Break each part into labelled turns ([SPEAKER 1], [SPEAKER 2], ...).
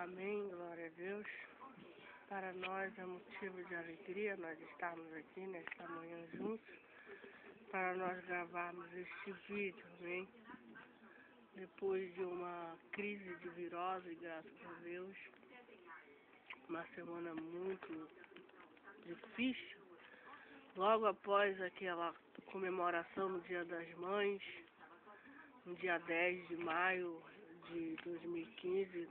[SPEAKER 1] Amém, glória a Deus. Para nós é motivo de alegria nós estarmos aqui nesta manhã juntos, para nós gravarmos este vídeo, amém? Depois de uma crise de virose, graças a Deus, uma semana muito difícil, logo após aquela comemoração no Dia das Mães, no dia 10 de maio de 2015,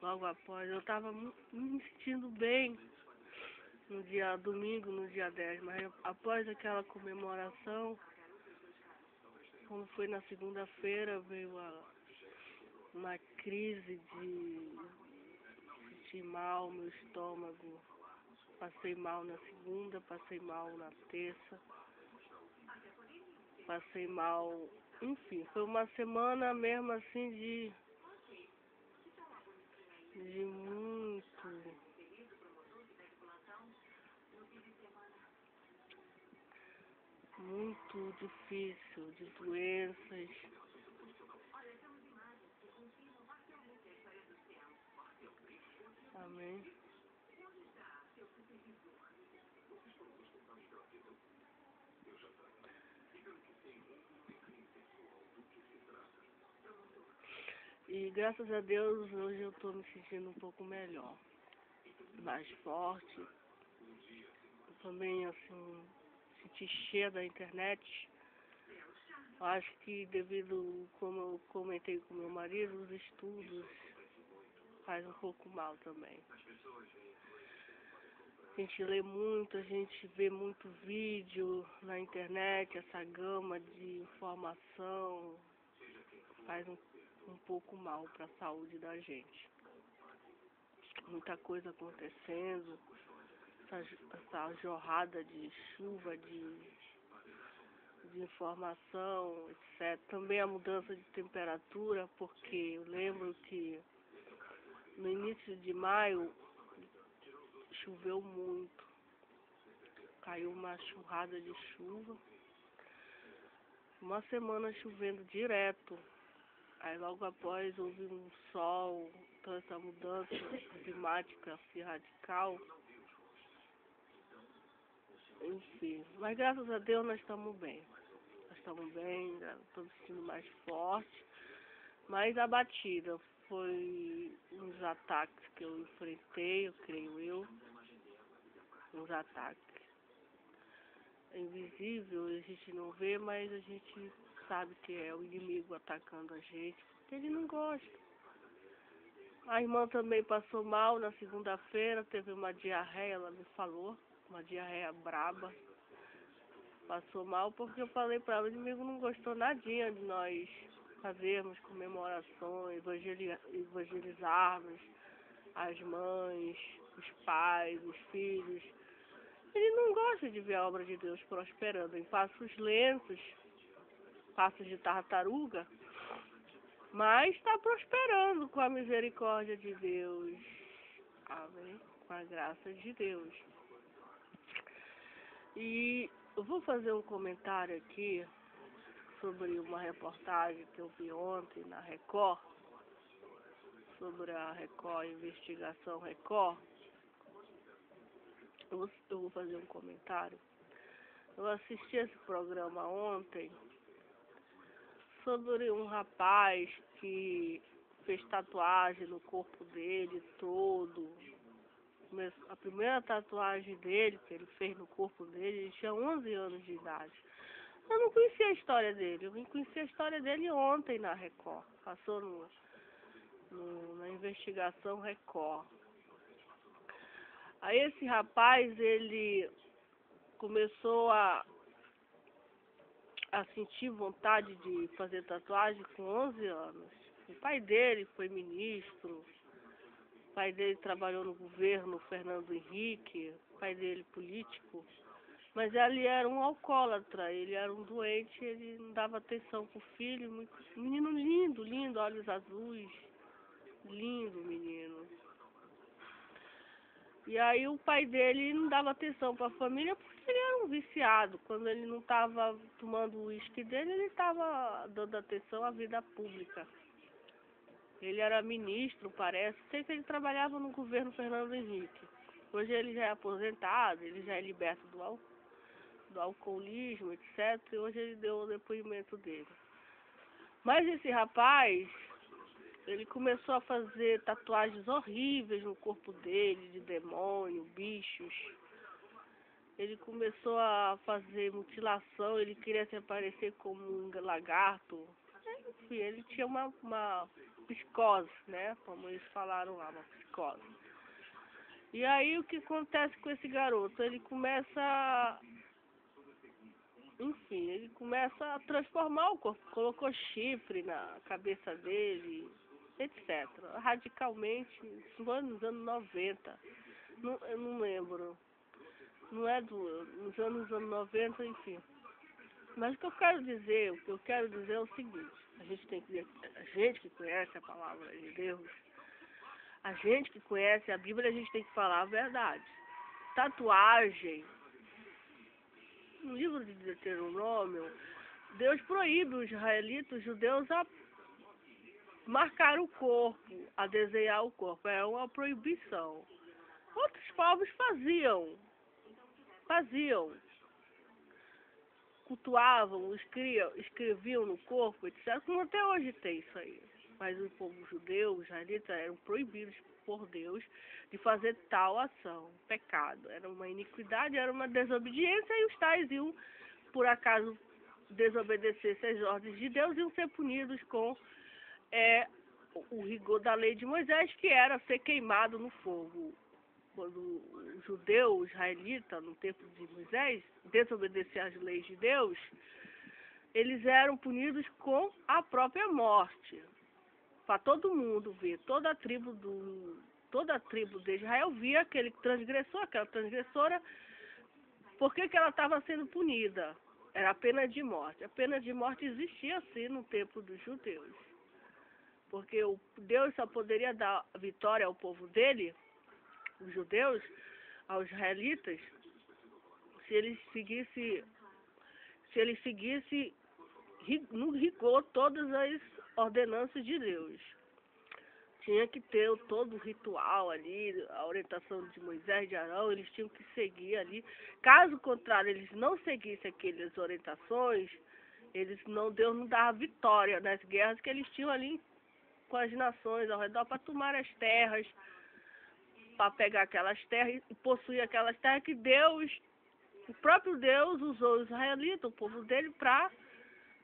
[SPEAKER 1] logo após, eu estava me sentindo bem no dia domingo, no dia 10, mas após aquela comemoração, quando foi na segunda-feira, veio uma crise de sentir mal, meu estômago. Passei mal na segunda, passei mal na terça, passei mal, enfim, foi uma semana mesmo assim de muito difícil, de doenças. Amém. E graças a Deus hoje eu estou me sentindo um pouco melhor, mais forte. Eu também assim senti cheia da internet. Eu acho que devido, como eu comentei com meu marido, os estudos faz um pouco mal também. A gente lê muito, a gente vê muito vídeo na internet, essa gama de informação faz um pouco mal para a saúde da gente. Muita coisa acontecendo, essa jorrada de chuva, de informação, etc. Também a mudança de temperatura, porque eu lembro que no início de maio choveu muito, caiu uma churrada de chuva, uma semana chovendo direto, aí logo após houve um sol, então essa mudança climática assim, radical, enfim, mas graças a Deus nós estamos bem, estou me sentindo mais forte, mais abatida. Foi uns ataques que eu enfrentei, eu creio, uns ataques. É invisível, a gente não vê, mas a gente sabe que é o inimigo atacando a gente, porque ele não gosta. A irmã também passou mal na segunda-feira, teve uma diarreia, ela me falou, uma diarreia braba. Passou mal porque eu falei para ela, o inimigo não gostou nadinha de nós fazermos comemorações, evangelizarmos as mães, os pais, os filhos. Ele não gosta de ver a obra de Deus prosperando em passos lentos, passos de tartaruga, mas está prosperando com a misericórdia de Deus. Amém? Com a graça de Deus. E eu vou fazer um comentário aqui sobre uma reportagem que eu vi ontem na Record, sobre a Record, Investigação Record. Eu vou fazer um comentário. Eu assisti esse programa ontem sobre um rapaz que fez tatuagem no corpo dele todo. A primeira tatuagem dele, que ele fez no corpo dele, ele tinha 11 anos de idade. Eu não conhecia a história dele, eu vim conhecer a história dele ontem na Record. Passou na Investigação Record. Aí esse rapaz, ele começou a sentir vontade de fazer tatuagem com 11 anos. O pai dele foi ministro, o pai dele trabalhou no governo Fernando Henrique, o pai dele político, mas ele era um alcoólatra, ele era um doente, ele não dava atenção pro filho, menino lindo, olhos azuis, lindo menino. E aí o pai dele não dava atenção para a família porque ele era um viciado. Quando ele não estava tomando o uísque dele, ele estava dando atenção à vida pública. Ele era ministro, parece. Sei que ele trabalhava no governo Fernando Henrique. Hoje ele já é aposentado, ele já é liberto do alcoolismo, etc. E hoje ele deu o depoimento dele. Mas esse rapaz, ele começou a fazer tatuagens horríveis no corpo dele, de demônio, bichos. Ele começou a fazer mutilação, ele queria se aparecer como um lagarto. Enfim, ele tinha uma psicose, né? Como eles falaram lá, uma psicose. E aí o que acontece com esse garoto? Ele começa, enfim, ele começa a transformar o corpo. Colocou chifre na cabeça dele, etc. Radicalmente, isso foi nos anos 90. Eu não lembro. Não é nos anos 90, enfim. Mas o que eu quero dizer é o seguinte: a gente que conhece a palavra de Deus, a gente que conhece a Bíblia, a gente tem que falar a verdade. Tatuagem, no livro de Deuteronômio, Deus proíbe os israelitas, os judeus, a marcar o corpo, a desenhar o corpo. É uma proibição. Outros povos faziam. Cultuavam, escreviam no corpo, etc. Como até hoje tem isso aí. Mas o povo judeu, os israelitas, eram proibidos por Deus de fazer tal ação, pecado. Era uma iniquidade, era uma desobediência, e os tais iam, por acaso, desobedecer às ordens de Deus, iam ser punidos com o rigor da lei de Moisés, que era ser queimado no fogo. Quando o judeu, o israelita, no tempo de Moisés, desobedecia às leis de Deus, eles eram punidos com a própria morte. Para todo mundo ver, toda a tribo de Israel via aquele transgressor, aquela transgressora, por que ela estava sendo punida? Era a pena de morte. A pena de morte existia assim no tempo dos judeus. Porque Deus só poderia dar vitória ao povo dele, os judeus, aos israelitas, se eles seguissem no rigor todas as ordenanças de Deus. Tinha que ter todo o ritual ali, a orientação de Moisés, de Arão, eles tinham que seguir ali. Caso contrário, eles não seguissem aquelas orientações, Deus não dava vitória nas guerras que eles tinham ali com as nações ao redor para tomar as terras, para pegar aquelas terras e possuir aquelas terras que o próprio Deus usou os israelitas, o povo dele, para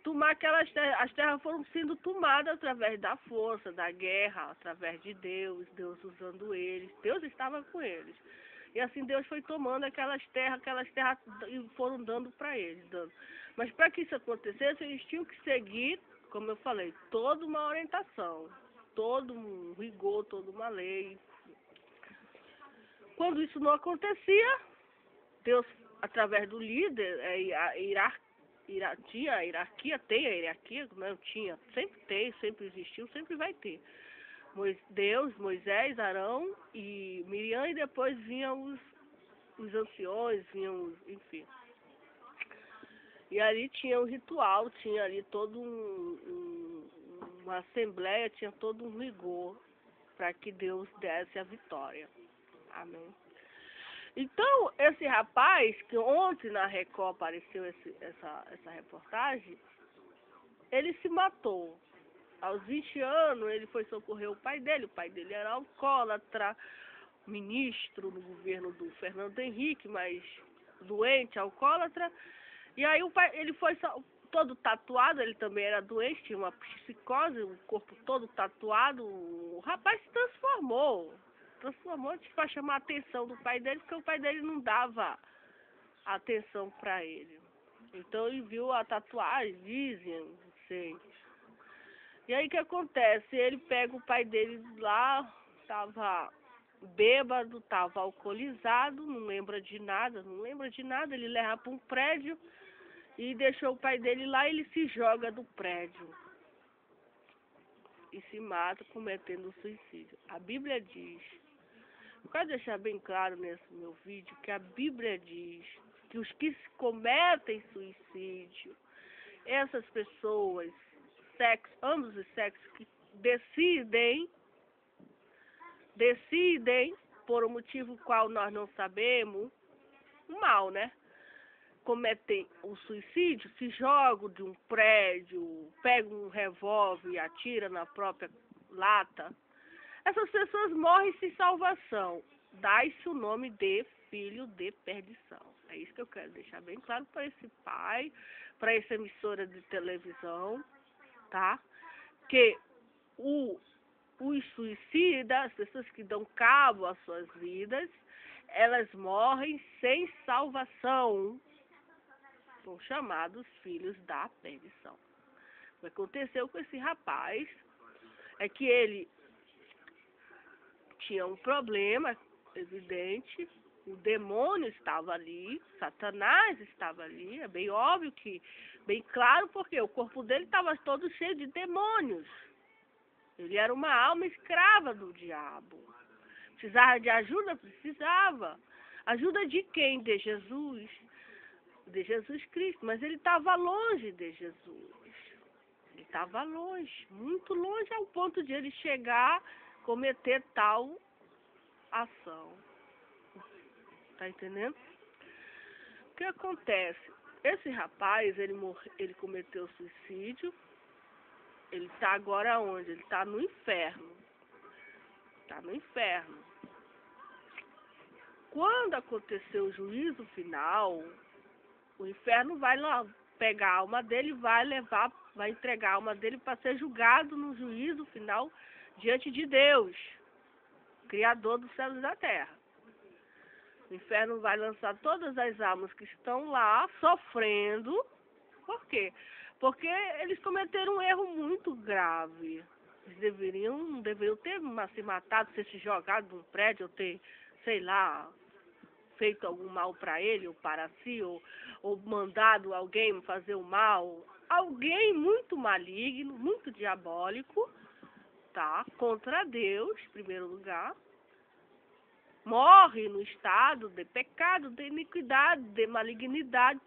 [SPEAKER 1] tomar aquelas terras. As terras foram sendo tomadas através da força, da guerra, através de Deus usando eles. Deus estava com eles. E assim Deus foi tomando aquelas terras e foram dando para eles. Mas para que isso acontecesse, eles tinham que seguir, como eu falei, toda uma orientação, todo um rigor, toda uma lei. Quando isso não acontecia, Deus, através do líder, a hierarquia, não tinha, sempre tem, sempre existiu, sempre vai ter. Deus, Moisés, Arão e Miriam, e depois vinham os anciões, enfim. E ali tinha um ritual, tinha ali todo uma assembleia, tinha todo um rigor para que Deus desse a vitória. Amém. Então, esse rapaz, que ontem na Record apareceu essa reportagem, ele se matou. Aos 20 anos, ele foi socorrer o pai dele. O pai dele era alcoólatra, ministro no governo do Fernando Henrique, mas doente, alcoólatra. E aí ele foi todo tatuado, ele também era doente, tinha uma psicose, o corpo todo tatuado. O rapaz se transformou para chamar a atenção do pai dele, porque o pai dele não dava atenção para ele. Então ele viu a tatuagem, dizem, não sei. E aí o que acontece? Ele pega o pai dele lá, estava bêbado, estava alcoolizado, não lembra de nada, ele leva para um prédio e deixou o pai dele lá, e ele se joga do prédio e se mata cometendo suicídio. A Bíblia diz, eu quero deixar bem claro nesse meu vídeo, que a Bíblia diz que os que cometem suicídio, essas pessoas, ambos os sexos, que decidem, por um motivo qual nós não sabemos, o mal, né? Cometem o suicídio, se jogam de um prédio, pegam um revólver e atiram na própria lata. Essas pessoas morrem sem salvação. Dá-se o nome de filho de perdição. É isso que eu quero deixar bem claro para esse pai, para essa emissora de televisão, tá? Que os suicidas, as pessoas que dão cabo às suas vidas, elas morrem sem salvação. São chamados filhos da perdição. O que aconteceu com esse rapaz é que ele tinha um problema evidente, o demônio estava ali, Satanás estava ali, é bem óbvio que, bem claro, porque o corpo dele estava todo cheio de demônios. Ele era uma alma escrava do diabo. Precisava de ajuda? Precisava. Ajuda de quem? De Jesus. De Jesus Cristo. Mas ele estava longe de Jesus. Ele estava longe, muito longe, ao ponto de ele chegar a cometer tal ação. Tá entendendo? O que acontece? Esse rapaz, ele cometeu suicídio. Ele está agora onde? Ele está no inferno. Está no inferno. Quando acontecer o juízo final, o inferno vai lá pegar a alma dele e vai entregar a alma dele para ser julgado no juízo final diante de Deus, Criador dos céus e da terra. O inferno vai lançar todas as almas que estão lá sofrendo. Por quê? Porque eles cometeram um erro muito grave. Eles deveriam ter se matado, ter se jogado de um prédio, ou ter, sei lá, feito algum mal para ele ou para si, ou mandado alguém fazer o mal. Alguém muito maligno, muito diabólico, tá? Contra Deus, em primeiro lugar. Morre no estado de pecado, de iniquidade, de malignidade,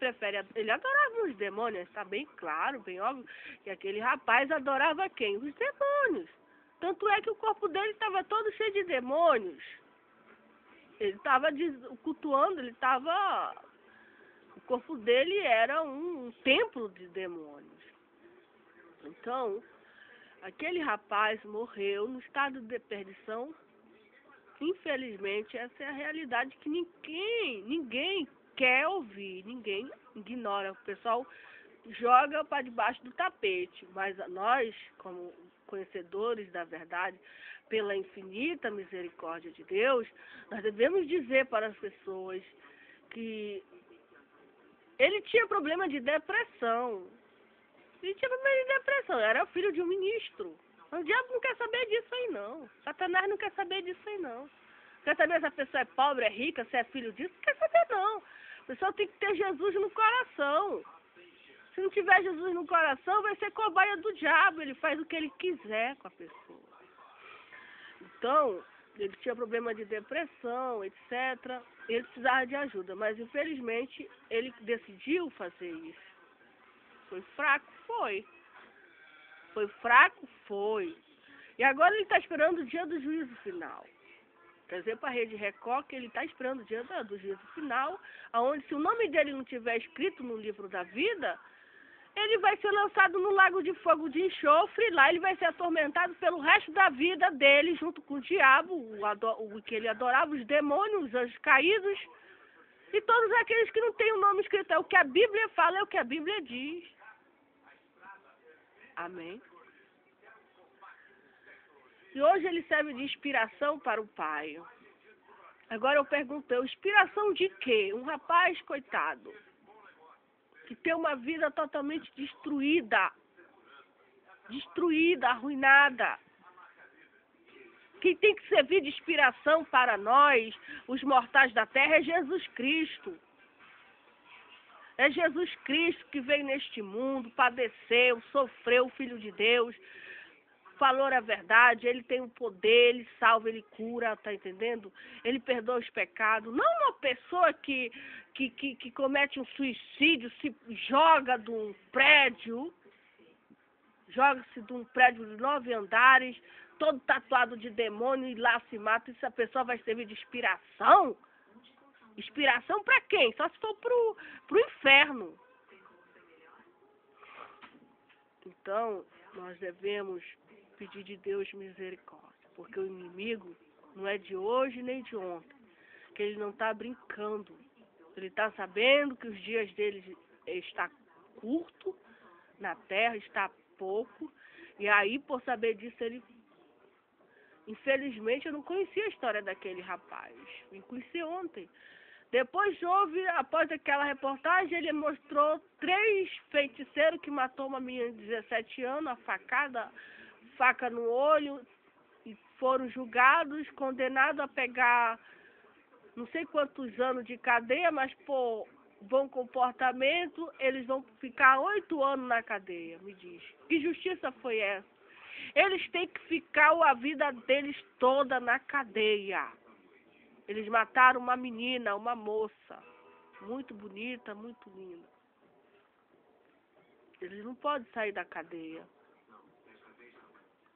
[SPEAKER 1] ele adorava os demônios, está bem claro, bem óbvio, que aquele rapaz adorava quem? Os demônios. Tanto é que o corpo dele estava todo cheio de demônios. Ele estava cultuando, o corpo dele era um templo de demônios. Então, aquele rapaz morreu no estado de perdição. Infelizmente, essa é a realidade que ninguém quer ouvir, ninguém ignora. O pessoal joga para debaixo do tapete, mas nós, como conhecedores da verdade, pela infinita misericórdia de Deus, nós devemos dizer para as pessoas que ele tinha problema de depressão. Ele tinha problema de depressão, era filho de um ministro. O diabo não quer saber disso aí, não. Satanás não quer saber disso aí, não. Quer saber se a pessoa é pobre, é rica, se é filho disso? Não quer saber, não. A pessoa tem que ter Jesus no coração. Se não tiver Jesus no coração, vai ser cobaia do diabo. Ele faz o que ele quiser com a pessoa. Então, ele tinha problema de depressão, etc. Ele precisava de ajuda, mas infelizmente ele decidiu fazer isso. Foi fraco? Foi. Foi fraco? Foi. E agora ele está esperando o dia do juízo final. Quer dizer, para a Rede Record, que ele está esperando o dia do juízo final, onde se o nome dele não estiver escrito no livro da vida, ele vai ser lançado no lago de fogo de enxofre, e lá ele vai ser atormentado pelo resto da vida dele, junto com o diabo, o que ele adorava, os demônios, os anjos caídos, e todos aqueles que não têm o nome escrito. É o que a Bíblia fala, é o que a Bíblia diz. Amém. E hoje ele serve de inspiração para o pai. Agora eu pergunto, inspiração de quê? Um rapaz, coitado, que tem uma vida totalmente destruída, arruinada. Quem tem que servir de inspiração para nós, os mortais da terra, é Jesus Cristo. É Jesus Cristo que veio neste mundo, padeceu, sofreu, o Filho de Deus, falou a verdade, ele tem o poder, ele salva, ele cura, tá entendendo? Ele perdoa os pecados. Não uma pessoa que comete um suicídio, se joga de um prédio, joga-se de um prédio de 9 andares, todo tatuado de demônio, e lá se mata. Isso a pessoa vai servir de inspiração? Inspiração para quem? Só se for pro inferno. Então, nós devemos pedir de Deus misericórdia, porque o inimigo não é de hoje nem de ontem, que ele não está brincando. Ele está sabendo que os dias dele está curto na terra, está pouco, e aí, por saber disso, ele... Infelizmente, eu não conhecia a história daquele rapaz. Me conheci ontem. Depois houve, após aquela reportagem, ele mostrou 3 feiticeiros que matou uma menina de 17 anos, a facada, faca no olho, e foram julgados, condenados a pegar não sei quantos anos de cadeia, mas por bom comportamento, eles vão ficar 8 anos na cadeia, me diz. Que justiça foi essa? Eles têm que ficar a vida deles toda na cadeia. Eles mataram uma menina, uma moça, muito bonita, muito linda. Eles não podem sair da cadeia.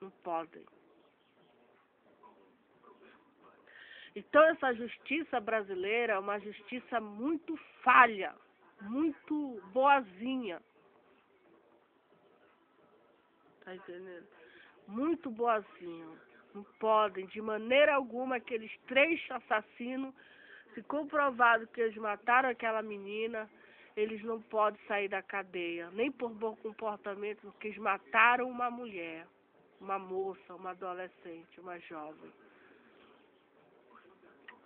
[SPEAKER 1] Não podem. Então essa justiça brasileira é uma justiça muito falha, muito boazinha. Tá entendendo? Muito boazinha. Não podem, de maneira alguma, aqueles 3 assassinos, se comprovado que eles mataram aquela menina, eles não podem sair da cadeia, nem por bom comportamento, porque eles mataram uma mulher, uma moça, uma adolescente, uma jovem.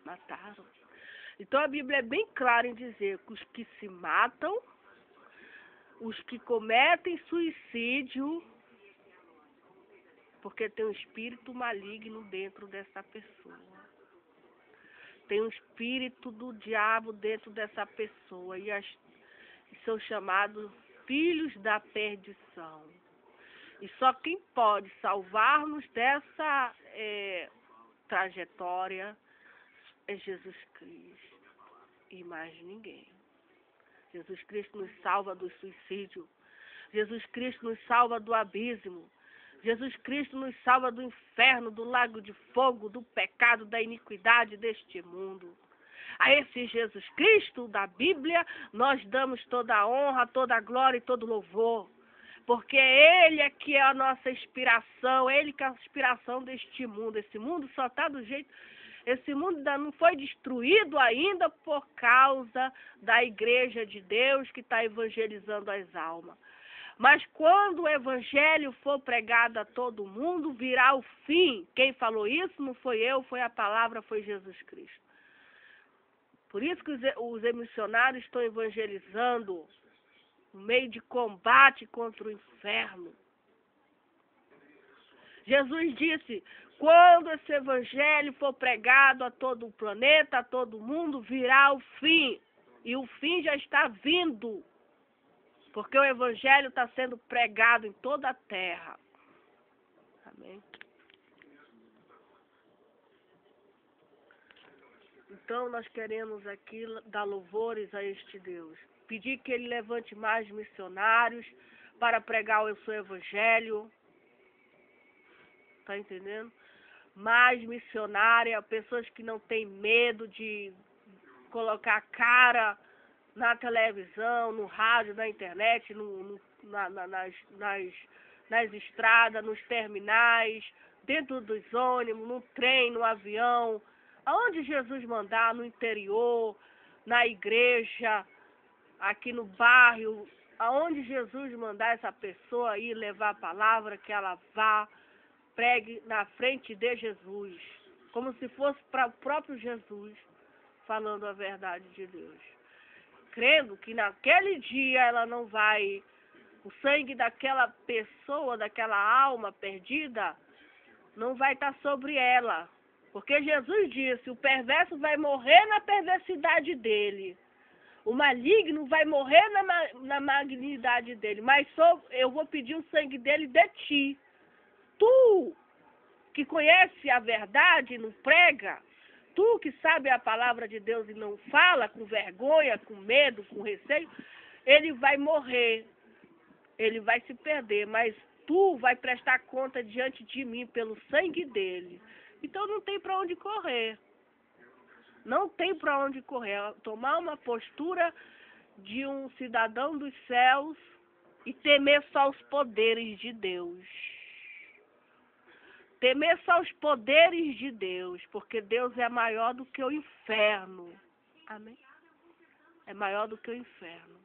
[SPEAKER 1] Mataram. Então a Bíblia é bem clara em dizer que os que se matam, os que cometem suicídio, porque tem um espírito maligno dentro dessa pessoa. Tem um espírito do diabo dentro dessa pessoa. E são chamados filhos da perdição. E só quem pode salvar-nos dessa trajetória é Jesus Cristo. E mais ninguém. Jesus Cristo nos salva do suicídio. Jesus Cristo nos salva do abismo. Jesus Cristo nos salva do inferno, do lago de fogo, do pecado, da iniquidade deste mundo. A esse Jesus Cristo da Bíblia, nós damos toda a honra, toda a glória e todo o louvor. Porque Ele é que é a nossa inspiração, Ele que é a inspiração deste mundo. Esse mundo só está do jeito... Esse mundo ainda não foi destruído ainda por causa da igreja de Deus que está evangelizando as almas. Mas quando o evangelho for pregado a todo mundo, virá o fim. Quem falou isso não foi eu, foi a palavra, foi Jesus Cristo. Por isso que os missionários estão evangelizando no meio de combate contra o inferno. Jesus disse, quando esse evangelho for pregado a todo o planeta, a todo mundo, virá o fim. E o fim já está vindo. Porque o evangelho está sendo pregado em toda a terra. Amém? Então nós queremos aqui dar louvores a este Deus. Pedir que Ele levante mais missionários para pregar o seu evangelho. Está entendendo? Mais missionária, pessoas que não têm medo de colocar a cara na televisão, no rádio, na internet, nas estradas, nos terminais, dentro dos ônibus, no trem, no avião, aonde Jesus mandar, no interior, na igreja, aqui no bairro, aonde Jesus mandar essa pessoa ir levar a palavra, que ela vá, pregue na frente de Jesus, como se fosse para o próprio Jesus, falando a verdade de Deus. Crendo que naquele dia ela não vai, o sangue daquela pessoa, daquela alma perdida, não vai estar sobre ela. Porque Jesus disse, o perverso vai morrer na perversidade dele. O maligno vai morrer na malignidade dele. Mas eu vou pedir o sangue dele de ti. Tu, que conhece a verdade, não prega, tu que sabe a palavra de Deus e não fala com vergonha, com medo, com receio, ele vai morrer, ele vai se perder, mas tu vai prestar conta diante de mim pelo sangue dele. Então não tem para onde correr. Não tem para onde correr. Tomar uma postura de um cidadão dos céus e temer só os poderes de Deus. Temer só os poderes de Deus, porque Deus é maior do que o inferno. Amém? É maior do que o inferno.